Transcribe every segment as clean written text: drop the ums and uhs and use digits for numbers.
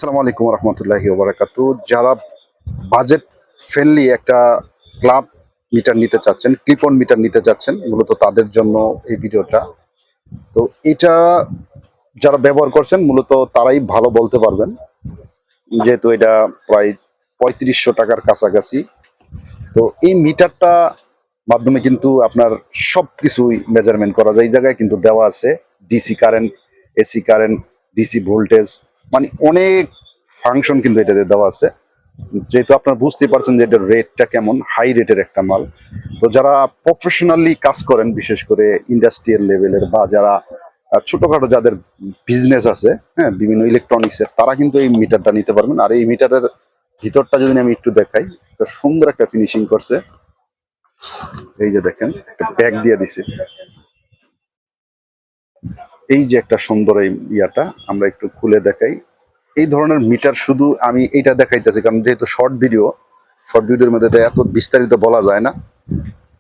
আসসালামু আলাইকুম রহমতুল্লাহি ওবারাকাতু। যারা বাজেট ফ্রেন্ডলি একটা ক্লাব মিটার নিতে চাচ্ছেন, ক্লিপ অন মিটার নিতে চাচ্ছেন, মূলত তাদের জন্য এই ভিডিওটা। তো এটা যারা ব্যবহার করছেন মূলত তারাই ভালো বলতে পারবেন, যেহেতু এটা প্রায় 3500 টাকার কাছাকাছি। তো এই মিটারটা মাধ্যমে কিন্তু আপনার সব কিছুই মেজারমেন্ট করা যায়। এই জায়গায় কিন্তু দেওয়া আছে DC current, AC current, DC voltage, মানে অনেক ফাংশন কিন্তু এটাতে দেওয়া আছে। যেহেতু আপনারা বুঝতেই পারছেন যে এটার রেটটা কেমন, হাই রেটের একটা মাল। তো যারা প্রফেশনালি কাজ করেন, বিশেষ করে ইন্ডাস্ট্রিয়াল লেভেলের বা যারা ছোটখাটো যাদের বিজনেস আছে, হ্যাঁ, বিভিন্ন ইলেকট্রনিক্সের, তারা কিন্তু এই মিটারটা নিতে পারবেন। আর এই মিটারের ভিতরটা যদি আমি একটু দেখাই, একটা সুন্দর একটা ফিনিশিং করছে। এই যে দেখেন, একটা ব্যাগ দিয়ে দিছে। এই যে একটা সুন্দর এই ইয়াটা আমরা একটু খুলে দেখাই। এই ধরনের মিটার শুধু আমি এইটা দেখাইতেছি কারণ যেহেতু শর্ট ভিডিওর মধ্যে তো এত বিস্তারিত বলা যায় না।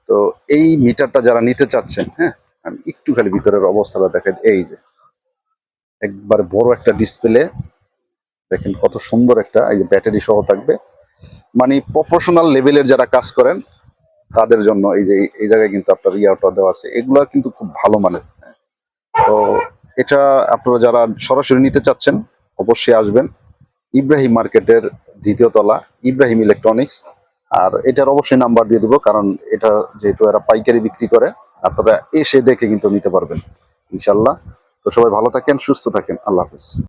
তো এই মিটারটা যারা নিতে চাচ্ছেন, হ্যাঁ, আমি একটু খালি ভিতরের অবস্থাটা দেখাই। এই যে একবারে বড় একটা ডিসপ্লে, দেখেন কত সুন্দর একটা, এই যে ব্যাটারি সহ থাকবে। মানে প্রফেশনাল লেভেলের যারা কাজ করেন তাদের জন্য এই যে এই জায়গায় কিন্তু আপনার ইয়াটা দেওয়া আছে। এগুলা কিন্তু খুব ভালো মানের। তো এটা আপনারা যারা সরাসরি নিতে চাচ্ছেন অবশ্যই আসবেন ইব্রাহিম মার্কেটের 2য় তলা, ইব্রাহিম ইলেকট্রনিক্স। আর এটার অবশ্যই নাম্বার দিয়ে দেবো, কারণ এটা যেহেতু এরা পাইকারি বিক্রি করে, আপনারা এসে দেখে কিন্তু নিতে পারবেন ইনশাল্লাহ। তো সবাই ভালো থাকেন, সুস্থ থাকেন, আল্লাহ হাফিজ।